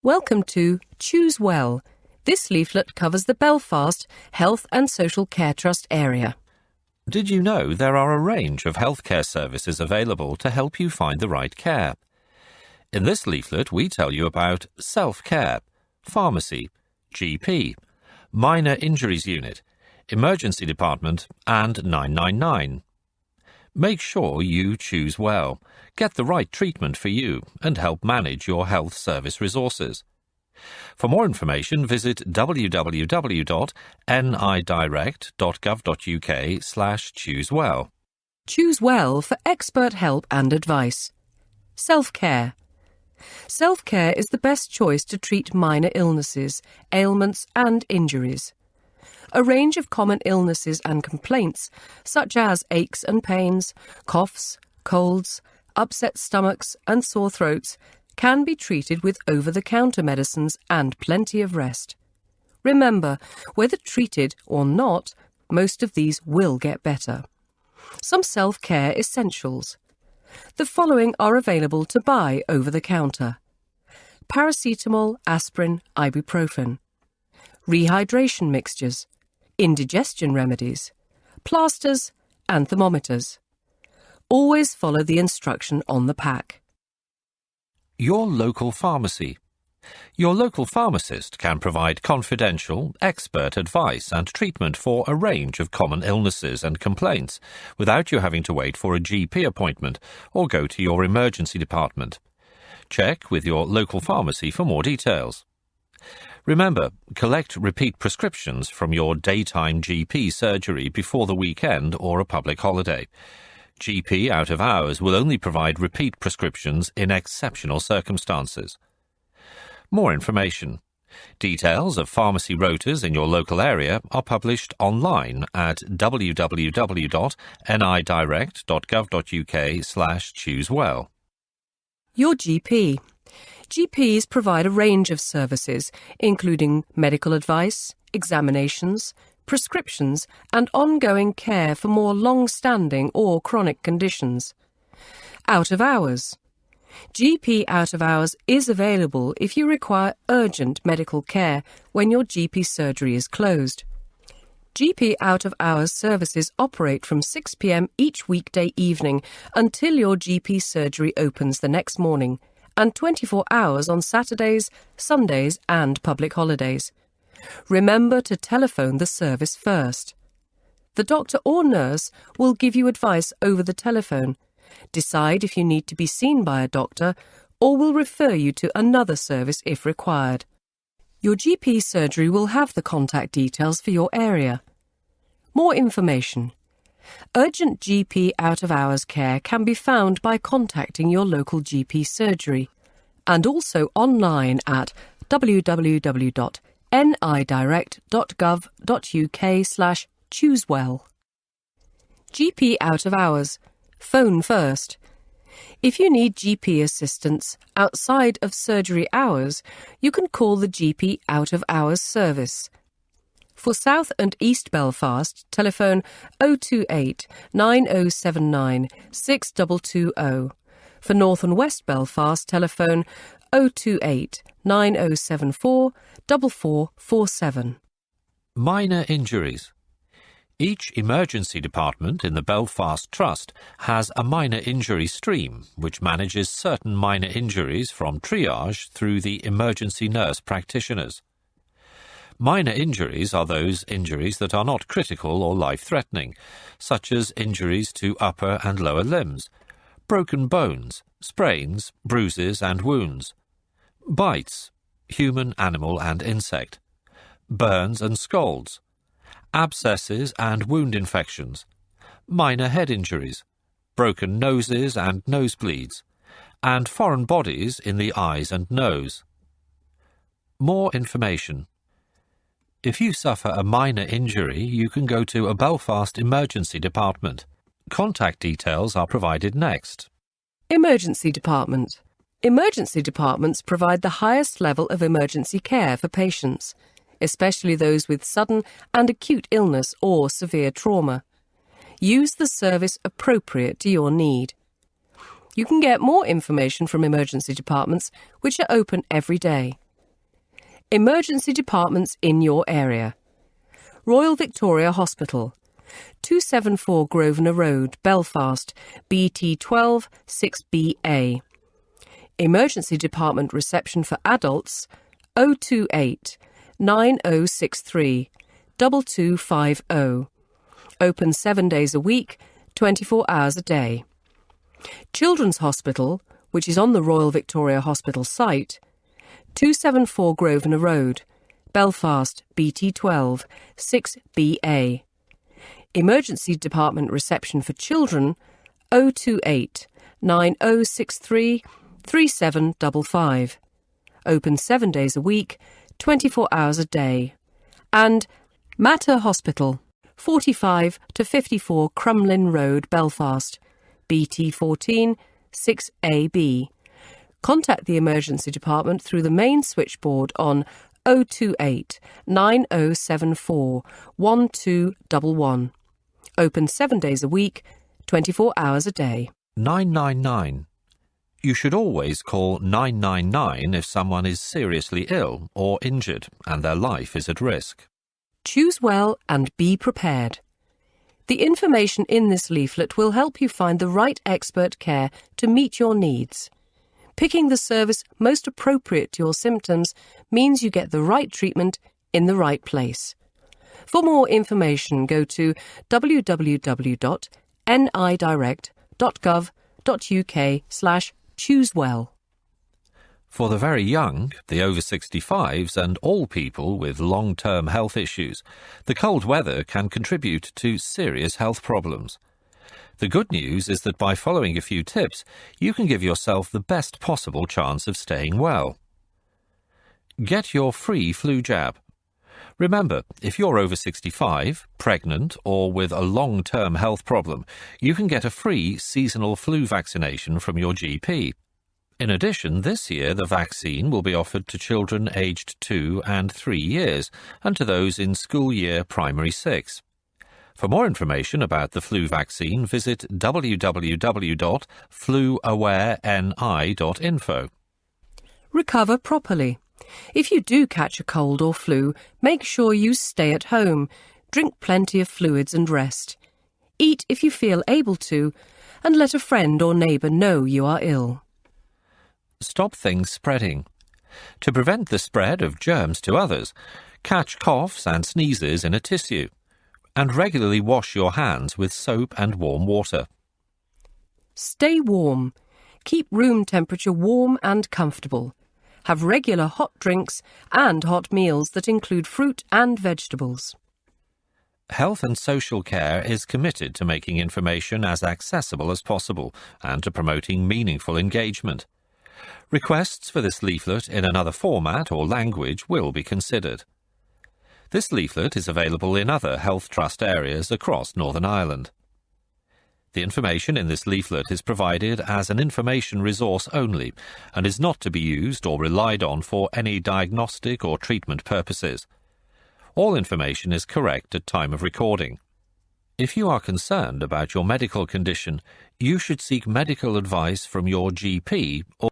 Welcome to Choose Well. This leaflet covers the Belfast Health and Social Care Trust area. Did you know there are a range of healthcare services available to help you find the right care? In this leaflet, we tell you about self-care, pharmacy, GP, minor injuries unit, emergency department, and 999. Make sure you choose well, get the right treatment for you, and help manage your health service resources. For more information, visit www.nidirect.gov.uk/choosewell. Choose Well for expert help and advice. Self-care. Self-care is the best choice to treat minor illnesses, ailments and injuries. A range of common illnesses and complaints, such as aches and pains, coughs, colds, upset stomachs and sore throats, can be treated with over-the-counter medicines and plenty of rest. Remember, whether treated or not, most of these will get better. Some self-care essentials. The following are available to buy over-the-counter: paracetamol, aspirin, ibuprofen, rehydration mixtures, indigestion remedies, plasters and thermometers. Always follow the instruction on the pack. Your local pharmacy. Your local pharmacist can provide confidential, expert advice and treatment for a range of common illnesses and complaints without you having to wait for a GP appointment or go to your emergency department. Check with your local pharmacy for more details. Remember, collect repeat prescriptions from your daytime GP surgery before the weekend or a public holiday. GP out of hours will only provide repeat prescriptions in exceptional circumstances. More information. Details of pharmacy rotas in your local area are published online at www.nidirect.gov.uk/choosewell. Your GP. GPs provide a range of services, including medical advice, examinations, prescriptions, and ongoing care for more long-standing or chronic conditions. Out of hours. GP out of hours is available if you require urgent medical care when your GP surgery is closed. GP out of hours services operate from 6 p.m. each weekday evening until your GP surgery opens the next morning, and 24 hours on Saturdays, Sundays and public holidays. Remember to telephone the service first. The doctor or nurse will give you advice over the telephone, decide if you need to be seen by a doctor, or will refer you to another service if required. Your GP surgery will have the contact details for your area. More information. Urgent GP out-of-hours care can be found by contacting your local GP surgery and also online at www.nidirect.gov.uk/choosewell. GP out-of-hours. Phone first. If you need GP assistance outside of surgery hours, you can call the GP out-of-hours service. For South and East Belfast, telephone 028 9079 6220. For North and West Belfast, telephone 028 9074 4447. Minor injuries. Each emergency department in the Belfast Trust has a minor injury stream which manages certain minor injuries from triage through the emergency nurse practitioners. Minor injuries are those injuries that are not critical or life-threatening, such as injuries to upper and lower limbs, broken bones, sprains, bruises and wounds, bites, human, animal and insect, burns and scalds, abscesses and wound infections, minor head injuries, broken noses and nosebleeds, and foreign bodies in the eyes and nose. More information. If you suffer a minor injury, you can go to a Belfast emergency department. Contact details are provided next. Emergency department. Emergency departments provide the highest level of emergency care for patients, especially those with sudden and acute illness or severe trauma. Use the service appropriate to your need. You can get more information from emergency departments, which are open every day. Emergency departments in your area. Royal Victoria Hospital, 274 Grosvenor Road, Belfast, BT12 6BA. Emergency department reception for adults, 028 9063 2250. Open 7 days a week, 24 hours a day. Children's Hospital, which is on the Royal Victoria Hospital site, 274 Grosvenor Road, Belfast, BT12 6BA. Emergency department reception for children, 028 9063 3755. Open 7 days a week, 24 hours a day. And Mater Hospital, 45 to 54 Crumlin Road, Belfast, BT14 6AB. Contact the emergency department through the main switchboard on 028 9074 1211. Open 7 days a week, 24 hours a day. 999. You should always call 999 if someone is seriously ill or injured and their life is at risk. Choose well and be prepared. The information in this leaflet will help you find the right expert care to meet your needs. Picking the service most appropriate to your symptoms means you get the right treatment in the right place. For more information, go to www.nidirect.gov.uk/choosewell. For the very young, the over 65s and all people with long-term health issues, the cold weather can contribute to serious health problems. The good news is that by following a few tips, you can give yourself the best possible chance of staying well. Get your free flu jab. Remember, if you're over 65, pregnant, or with a long-term health problem, you can get a free seasonal flu vaccination from your GP. In addition, this year the vaccine will be offered to children aged 2 and 3 years and to those in school year primary 6. For more information about the flu vaccine, visit www.fluawareni.info. Recover properly. If you do catch a cold or flu, make sure you stay at home, drink plenty of fluids and rest. Eat if you feel able to, and let a friend or neighbour know you are ill. Stop things spreading. To prevent the spread of germs to others, catch coughs and sneezes in a tissue, and regularly wash your hands with soap and warm water. Stay warm. Keep room temperature warm and comfortable. Have regular hot drinks and hot meals that include fruit and vegetables. Health and Social Care is committed to making information as accessible as possible and to promoting meaningful engagement. Requests for this leaflet in another format or language will be considered. This leaflet is available in other Health Trust areas across Northern Ireland. The information in this leaflet is provided as an information resource only and is not to be used or relied on for any diagnostic or treatment purposes. All information is correct at time of recording. If you are concerned about your medical condition, you should seek medical advice from your GP or